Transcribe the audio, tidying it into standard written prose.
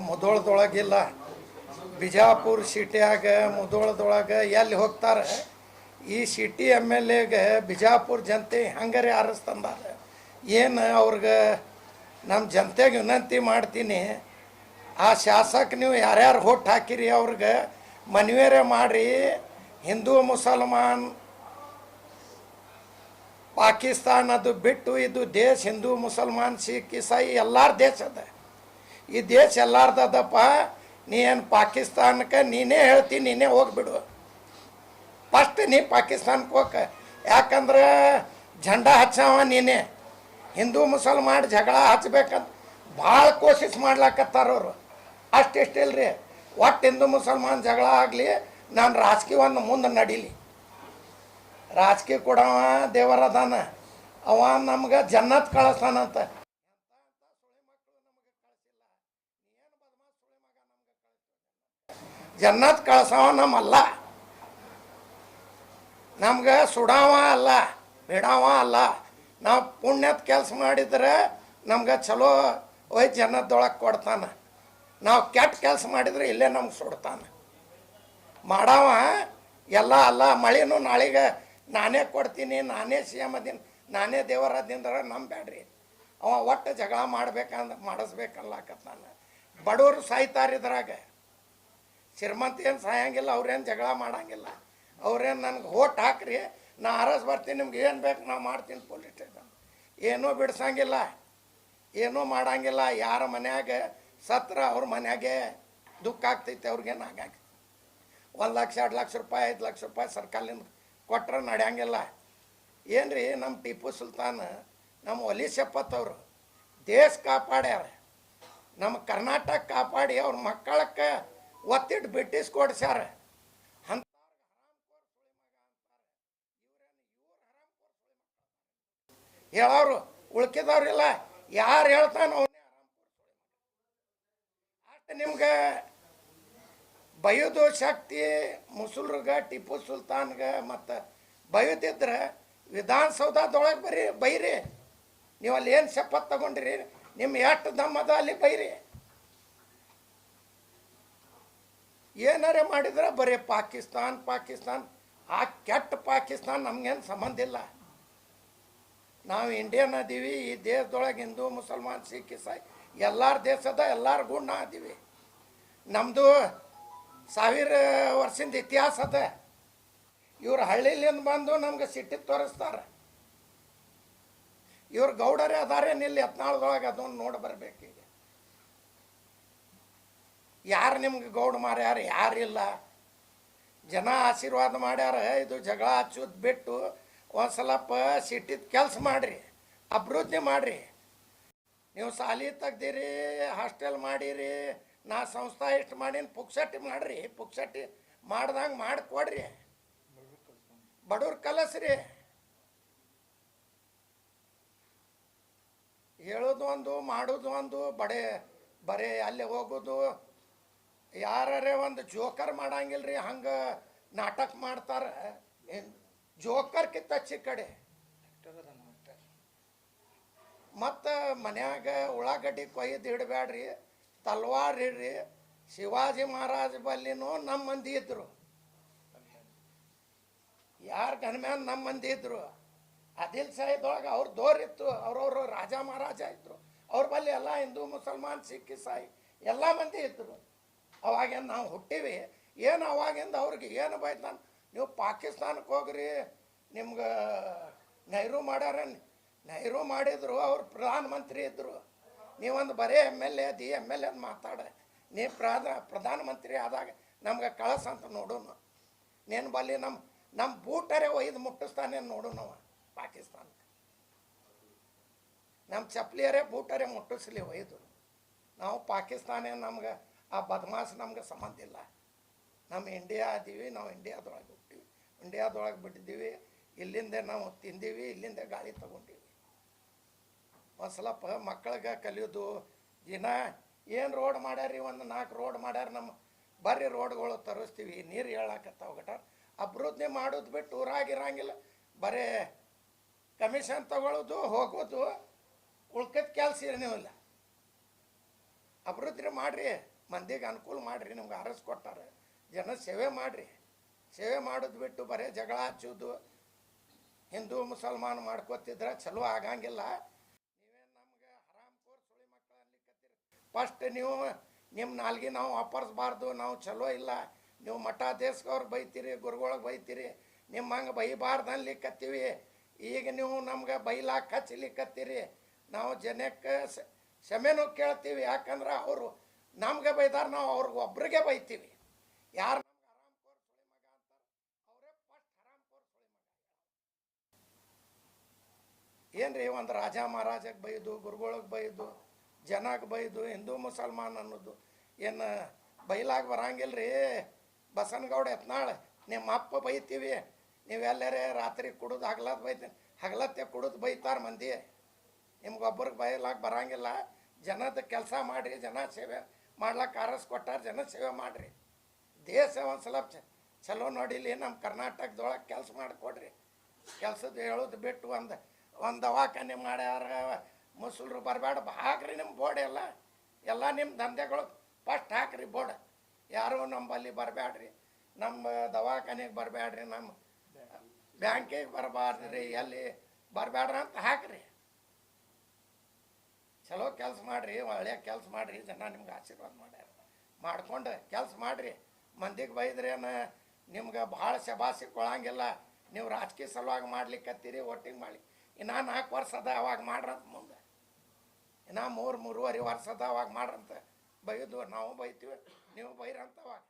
ಮುಧೋಳದೊಳಗಿಲ್ಲ, ಬಿಜಾಪುರ ಸಿಟಿಯಾಗ ಮುಧೋಳದೊಳಗೆ ಎಲ್ಲಿ ಹೋಗ್ತಾರೆ. ಈ ಸಿಟಿ ಎಮ್ ಎಲ್ ಎಗೆ ಬಿಜಾಪುರ ಜನತೆ ಹಂಗಾರೆ ಆರಿಸ್ತಂದಾರ. ಏನು ಅವ್ರಿಗೆ ನಮ್ಮ ಜನತೆಗೆ ವಿನಂತಿ ಮಾಡ್ತೀನಿ, ಆ ಶಾಸಕ ನೀವು ಯಾರ್ಯಾರು ಹೋಟ್ ಹಾಕಿರಿ ಅವ್ರಿಗೆ ಮನವಿಯರೇ ಮಾಡಿ. ಹಿಂದೂ ಮುಸಲ್ಮಾನ್ ಪಾಕಿಸ್ತಾನ ಅದು ಬಿಟ್ಟು ಇದು ದೇಶ ಹಿಂದೂ ಮುಸಲ್ಮಾನ್ ಸಿಖ್ ಇಸಾಯಿ ಎಲ್ಲರ ದೇಶ ಅದ. ಈ ದೇಶ ಎಲ್ಲಾರ್ದದಪ್ಪ. ನೀ ಏನು ಪಾಕಿಸ್ತಾನಕ್ಕೆ ನೀನೇ ಹೇಳ್ತೀನಿ, ನೀನೇ ಹೋಗ್ಬಿಡು. ಫಸ್ಟ್ ನೀ ಪಾಕಿಸ್ತಾನಕ್ಕೆ ಹೋಗ. ಯಾಕಂದ್ರೆ झंडा ಹಚ್ಚವ ನೀನೇ. ಹಿಂದೂ ಮುಸಲ್ಮಾನ್ ಜಗಳ ಹಚ್ಬೇಕಂತ ಭಾಳ ಕೋಶಿಸ್ ಮಾಡ್ಲಾಕತ್ತಾರವ್ರು. ಅಷ್ಟಿಷ್ಟು ಇಲ್ರಿ, ಒಟ್ಟು ಹಿಂದೂ ಮುಸಲ್ಮಾನ್ ಜಗಳ ಆಗಲಿ, ನಾನು ರಾಜಕೀಯವನ್ನು ಮುಂದೆ ನಡೀಲಿ. ರಾಜಕೀಯ ಕೊಡವ ದೇವರದಾನ, ಅವ ನಮ್ಗೆ ಜನ್ನತ್ ಕಳಿಸ್ತಾನಂತ. ಜನ್ನತ್ ಕಳ್ಸವ ನಮ್ಮಲ್ಲ, ನಮ್ಗೆ ಸುಡಾವ ಅಲ್ಲ, ಬಿಡಾವ ಅಲ್ಲ. ನಾವು ಪುಣ್ಯದ ಕೆಲಸ ಮಾಡಿದ್ರೆ ನಮ್ಗೆ ಚಲೋ ಒಯ್ದು ಜನ್ನದೊಳಗೆ ಕೊಡ್ತಾನೆ. ನಾವು ಕೆಟ್ಟ ಕೆಲಸ ಮಾಡಿದ್ರೆ ಇಲ್ಲೇ ನಮ್ಗೆ ಸುಡ್ತಾನೆ. ಮಾಡವ ಎಲ್ಲ ಅಲ್ಲ. ಮಳೆನೂ ನಾಳೆಗೆ ನಾನೇ ಕೊಡ್ತೀನಿ, ನಾನೇ ಸಿ ಎಮ್ ಅದೀನಿ, ನಾನೇ ದೇವರದಿಂದ ನಂಬೇಡ್ರಿ. ಅವ ಒಟ್ಟು ಜಗಳ ಮಾಡಿಸ್ಬೇಕಲ್ಲಕತ್ತಾನೆ. ಬಡವರು ಸಾಯ್ತಾರಿದ್ರಾಗ, ಶ್ರೀಮಂತ ಏನು ಸಾಯಂಗಿಲ್ಲ. ಅವ್ರೇನು ಜಗಳ ಮಾಡಂಗಿಲ್ಲ. ಅವ್ರೇನು ನನಗೆ ಓಟ್ ಹಾಕ್ರಿ, ನಾ ಅರಸ್ ಬರ್ತೀನಿ, ನಿಮ್ಗೆ ಏನು ಬೇಕು ನಾವು ಮಾಡ್ತೀನಿ. ಪೊಲೀಸ್ ಸ್ಟೇಷನ್ ಏನೂ ಬಿಡ್ಸಂಗಿಲ್ಲ, ಏನೂ ಮಾಡಂಗಿಲ್ಲ. ಯಾರ ಮನ್ಯಾಗ ಸತ್ರ ಅವ್ರ ಮನ್ಯಾಗೆ ದುಃಖ ಆಗ್ತೈತೆ. ಅವ್ರಿಗೇನು ಆಗಾಗ 1 ಲಕ್ಷ 2 ಲಕ್ಷ ರೂಪಾಯಿ 5 ಲಕ್ಷ ರೂಪಾಯಿ ಸರ್ಕಾರದಿಂದ ಕೊಟ್ರೆ ನಡೆಯಂಗಿಲ್ಲ. ಏನು ರೀ, ನಮ್ಮ ಟಿಪ್ಪು ಸುಲ್ತಾನ್, ನಮ್ಮ ಒಲಿ ಶಪತ್ ಅವರು ದೇಶ ಕಾಪಾಡ್ಯಾರ. ನಮ್ಮ ಕರ್ನಾಟಕ ಕಾಪಾಡಿ ಅವ್ರ ಮಕ್ಕಳಕ್ಕೆ ಒತ್ತಿಟ್ಟು ಬ್ರಿಟಿಷ್ ಕೊಡ್ಸ್ಯಾರ. ಅಂತ ಹೇಳೋರು ಉಳ್ಕಿದವ್ರಿಲ್ಲ. ಯಾರು ಹೇಳ್ತಾನೋ ಅವನೇ ಅಷ್ಟು. ನಿಮ್ಗೆ ಬೈಯೋದು ಶಕ್ತಿ ಮುಸುಲ್ರಿಗೆ, ಟಿಪ್ಪು ಸುಲ್ತಾನ್ಗೆ ಮತ್ತು ಬೈಯೋದಿದ್ರೆ ವಿಧಾನಸೌಧದೊಳಗೆ ಬೈರಿ. ನೀವು ಅಲ್ಲಿ ಏನು ಶಪಥ ತಗೊಂಡಿರಿ, ನಿಮ್ಮ ಎಷ್ಟು ದಮ್ಮದ ಅಲ್ಲಿ ಬೈರಿ. ಏನಾರೇ ಮಾಡಿದ್ರೆ ಬರೀ ಪಾಕಿಸ್ತಾನ್ ಆ ಕೆಟ್ಟ ಪಾಕಿಸ್ತಾನ ನಮಗೇನು ಸಂಬಂಧ ಇಲ್ಲ. ನಾವು ಇಂಡಿಯನ್ ಅದೀವಿ. ಈ ದೇಶದೊಳಗೆ ಹಿಂದೂ ಮುಸಲ್ಮಾನ್ ಸಿಖ್ ಇಸಾಯಿ ಎಲ್ಲರ ದೇಶದ ಎಲ್ಲರ ಗುಣ ಅದೀವಿ. ನಮ್ಮದು 1000 ವರ್ಷದ ಇತಿಹಾಸ ಅದ. ಇವ್ರು ಹಳ್ಳಿಲಿಂದ ಬಂದು ನಮ್ಗೆ ಸಿಟಿ ತೋರಿಸ್ತಾರೆ. ಇವ್ರು ಗೌಡರೇ ಅದಾರೇನಿಲ್ಲ ಯತ್ನಾಳದೊಳಗೆ, ಅದನ್ನು ನೋಡಿ ಬರ್ಬೇಕೀಗ. ಯಾರು ನಿಮ್ಗೆ ಗೌಡ ಮಾಡ್ಯಾರ? ಯಾರಿಲ್ಲ. ಜನ ಆಶೀರ್ವಾದ ಮಾಡ್ಯಾರ. ಇದು ಜಗಳ ಹಚ್ಚೋದು ಬಿಟ್ಟು ಒಂದು ಸ್ವಲ್ಪ ಸಿಟಿದ ಕೆಲಸ ಮಾಡಿರಿ, ಅಭಿವೃದ್ಧಿ ಮಾಡಿರಿ. ನೀವು ಶಾಲೆ ತೆಗ್ದಿರಿ, ಹಾಸ್ಟೆಲ್ ಮಾಡಿರಿ, ನಾ ಸಂಸ್ಥೆ ಇಷ್ಟು ಮಾಡೀನಿ, ಪುಕ್ಸಟ್ಟಿ ಮಾಡಿರಿ. ಪುಕ್ಸಟ್ಟಿ ಮಾಡ್ದಂಗೆ ಮಾಡಿಕೊಡ್ರಿ, ಬಡವ್ರು ಕಲಸ್ರಿ. ಹೇಳೋದು ಒಂದು, ಮಾಡೋದು ಒಂದು. ಬರೀ ಅಲ್ಲಿ ಹೋಗೋದು. ಯಾರೇ ಒಂದು ಜೋಕರ್ ಮಾಡಂಗಿಲ್ರಿ, ಹಂಗೆ ನಾಟಕ ಮಾಡ್ತಾರೆ. ಜೋಕರ್ಕಿಂತ ಹಚ್ಚಿ ಕಡೆ. ಮತ್ತು ಮನ್ಯಾಗ ಉಳ್ಳಾಗಡ್ಡಿ ಕೊಯ್ದು ಇಡಬೇಡ್ರಿ, ತಲ್ವಾರ್ ಇಡ್ರಿ. ಶಿವಾಜಿ ಮಹಾರಾಜ ಬಲ್ಲಿನೂ ನಮ್ಮ ಮಂದಿ ಇದ್ರು. ಯಾರ ಗನ್ಮ್ಯಾನ್ ನಮ್ಮ ಮಂದಿ ಇದ್ರು. ಆದಿಲ್ ಶಾಹಿದೊಳಗೆ ಅವ್ರ ದೋರಿತ್ತು. ಅವ್ರವರು ರಾಜ ಮಹಾರಾಜ ಇದ್ರು. ಅವ್ರ ಬಲ್ಲಿ ಎಲ್ಲ ಹಿಂದೂ ಮುಸಲ್ಮಾನ್ ಸಿಖ್ ಇಸಾಯಿ ಎಲ್ಲ ಮಂದಿ ಇದ್ರು. ಅವಾಗೇನು ನಾವು ಹುಟ್ಟಿವಿ. ಏನು ಅವಾಗಿಂದ ಅವ್ರಿಗೆ ಏನು ಬೈತಾನೆ, ನೀವು ಪಾಕಿಸ್ತಾನಕ್ಕೆ ಹೋಗ್ರಿ, ನಿಮ್ಗೆ ನೆಹರು ಮಾಡ್ಯಾರ. ನೆಹರು ಮಾಡಿದ್ರು, ಅವ್ರು ಪ್ರಧಾನಮಂತ್ರಿ ಇದ್ದರು. ನೀವೊಂದು ಬರೀ ಎಮ್ ಎಲ್ ಎ ಮಾತಾಡ. ನೀ ಪ್ರಧಾನಮಂತ್ರಿ ಆದಾಗ ನಮ್ಗೆ ಕಳಸಂತ ನೋಡೋಣ. ನೀನು ಬಲ್ಲಿ ನಮ್ಮ ಬೂಟರೇ ಒಯ್ದು ಮುಟ್ಟಿಸ್ತಾನೆ ನೋಡೋಣವ ಪಾಕಿಸ್ತಾನಕ್ಕೆ. ನಮ್ಮ ಚಪ್ಪಲಿಯರೇ ಬೂಟರೇ ಮುಟ್ಟಿಸ್ಲಿ ಒಯ್ದು. ನಾವು ಪಾಕಿಸ್ತಾನ ನಮ್ಗೆ ಆ ಬದಮಾಸ್ ನಮ್ಗೆ ಸಂಬಂಧ ಇಲ್ಲ. ನಮ್ಮ ಇಂಡಿಯಾ ಅದೀವಿ, ನಾವು ಇಂಡಿಯಾದೊಳಗೆ ಹುಟ್ಟಿವಿ, ಇಂಡಿಯಾದೊಳಗೆ ಬಿಟ್ಟಿದ್ದೀವಿ. ಇಲ್ಲಿಂದ ನಾವು ತಿಂದೀವಿ, ಇಲ್ಲಿಂದ ಗಾಳಿ ತಗೊಂಡೀವಿ. ಒಂದು ಸ್ವಲ್ಪ ಮಕ್ಕಳಿಗೆ ಕಲಿಯೋದು. ದಿನ ಏನು ರೋಡ್ ಮಾಡ್ಯಾರಿ, ಒಂದು 4 ರೋಡ್ ಮಾಡ್ಯಾರ. ನಮ್ಮ ಬರ್ರಿ ರೋಡ್ಗಳು ತರಿಸ್ತೀವಿ, ನೀರು ಹೇಳಾಕತ್ತಾವ ಗಟಾರ. ಅಭಿವೃದ್ಧಿ ಮಾಡೋದು ಬಿಟ್ಟು ಊರಾಗಿರಂಗಿಲ್ಲ. ಬರೀ ಕಮಿಷನ್ ತಗೊಳ್ಳೋದು, ಹೋಗೋದು, ಉಳ್ಕದ ಕೆಲಸ ಏನಿಲ್ಲ. ಅಭಿವೃದ್ಧಿ ಮಾಡಿರಿ, ಮಂದಿಗೆ ಅನುಕೂಲ ಮಾಡಿರಿ, ನಿಮ್ಗೆ ಅರಸ್ ಕೊಟ್ಟಾರೆ, ಜನ ಸೇವೆ ಮಾಡಿರಿ. ಸೇವೆ ಮಾಡೋದು ಬಿಟ್ಟು ಬರೀ ಜಗಳ ಹಚ್ಚೋದು ಹಿಂದೂ ಮುಸಲ್ಮಾನ್ ಮಾಡ್ಕೋತಿದ್ರೆ ಚಲೋ ಆಗಂಗಿಲ್ಲ. ನೀವೇನು ನಮ್ಗೆ ಹರಾಮ್ ಕೋರ್ ಸುಳಿ ಮಕ್ಕಳು ಅನ್ಲಿಕ್ಕತ್ತೀರಿ. ಫಸ್ಟ್ ನೀವು ನಿಮ್ಮ ನಾಲ್ಗೆ ನಾವು ವಾಪರ್ಸ್ಬಾರ್ದು, ನಾವು ಚಲೋ ಇಲ್ಲ, ನೀವು ಮಠ ದೇಶದವ್ರಿಗೆ ಬೈತೀರಿ, ಗುರುಗಳಿಗೆ ಬೈತೀರಿ, ನಿಮ್ಮ ಹಂಗೆ ಬೈಬಾರ್ದು ಅನ್ಲಿಕ್ಕತ್ತೀವಿ. ಈಗ ನೀವು ನಮ್ಗೆ ಬೈಲಾಕ ಹಚ್ಚಲಿಕ್ಕತ್ತೀರಿ. ನಾವು ಜನಕ್ಕೆ ಕ್ಷಮೆನೂ ಕೇಳ್ತೀವಿ, ಯಾಕಂದ್ರೆ ಅವರು ನಮ್ಗೆ ಬೈದಾರ, ನಾವು ಅವ್ರಿಗೆ ಒಬ್ರಿಗೆ ಬೈತೀವಿ. ಯಾರು ನಮ್ಗೆ ಹರಾಮ್ ಕೋರ್ ಸುಳಿ ಮಗ ಅಂತಾರೆ ಅವರೇ ಫಸ್ಟ್ ಹರಾಮ್ ಕೋರ್ ಸುಳಿ ಮಗ. ಏನ್ರಿ ಒಂದು ರಾಜ ಮಹಾರಾಜಕ್ಕೆ ಬೈದು, ಗುರುಗಳಿಗೆ ಬೈದು, ಜನಕ್ಕೆ ಬೈದು, ಹಿಂದೂ ಮುಸಲ್ಮಾನ್ ಅನ್ನೋದು ಏನು ಬೈಲಾಗ ಬರಂಗಿಲ್ಲ ರೀ. ಬಸನಗೌಡ ಯತ್ನಾಳ್, ನಿಮ್ಮ ಅಪ್ಪ ಬೈತೀವಿ, ನೀವೆಲ್ಲರೇ ರಾತ್ರಿ ಕುಡಿದು ಹಗಲತ್ತು ಬೈತೀನಿ, ಹಗಲತ್ತೆ ಕುಡಿದು ಬೈತಾರೆ ಮಂದಿ, ನಿಮ್ಗೊಬ್ಬರಿಗೆ ಬೈಲಾಗ ಬರಂಗಿಲ್ಲ. ಜನದ ಕೆಲಸ ಮಾಡಿರಿ, ಜನ ಸೇವೆ ಮಾಡ್ಲಿಕ್ಕೆ ಆರಸ್ ಕೊಟ್ಟಾರ, ಜನ ಸೇವೆ ಮಾಡಿರಿ. ದೇಶ ಒಂದು ಸ್ವಲ್ಪ ಚಲೋ ನೋಡಿಲಿ, ನಮ್ಮ ಕರ್ನಾಟಕದೊಳಗೆ ಕೆಲಸ ಮಾಡಿಕೊಡ್ರಿ. ಕೆಲಸದ ಹೇಳೋದು ಬಿಟ್ಟು ಒಂದು ದವಾಖಾನೆ ಮಾಡ್ಯಾರ, ಮುಸಲ್ರು ಬರಬೇಡ ಹಾಕ್ರಿ ನಿಮ್ಮ ಬೋರ್ಡ್. ಎಲ್ಲ ನಿಮ್ಮ ದಂಧೆಗಳು ಫಸ್ಟ್ ಹಾಕ್ರಿ ಬೋರ್ಡ್. ಯಾರೂ ನಂಬಲ್ಲಿ ಬರಬೇಡ್ರಿ, ನಮ್ಮ ದವಾಖಾನೆಗೆ ಬರಬೇಡ್ರಿ, ನಮ್ಮ ಬ್ಯಾಂಕಿಗೆ ಬರಬಾರ್ದ್ರಿ, ಎಲ್ಲಿ ಬರಬೇಡ್ರಿ ಅಂತ ಹಾಕ್ರಿ. ಚಲೋ ಕೆಲಸ ಮಾಡಿರಿ, ಒಳ್ಳೆಯ ಕೆಲಸ ಮಾಡಿರಿ, ಜನ ನಿಮ್ಗೆ ಆಶೀರ್ವಾದ ಮಾಡ್ಯಾರ. ಮಾಡ್ಕೊಂಡು ಕೆಲಸ ಮಾಡಿರಿ. ಮಂದಿಗೆ ಬೈದ್ರೇನು ನಿಮ್ಗೆ ಭಾಳ ಶಬಾಸಿ ಕೊಳಂಗಿಲ್ಲ. ನೀವು ರಾಜಕೀಯ ಸಲುವಾಗಿ ಮಾಡ್ಲಿಕ್ಕತ್ತೀರಿ, ವೋಟಿಂಗ್ ಮಾಡಿ. ಇನ್ನು 4 ವರ್ಷ ಅದ ಅವಾಗ ಮಾಡ್ರಂತ, ಮುಂದೆ ಇನ್ನು 3-3.5 ವರ್ಷ ಅದ ಅವಾಗ ಮಾಡ್ರಂತ. ಬೈದು ನಾವು ಬೈತೀವಿ, ನೀವು ಬೈರಂತ ಅವಾಗ.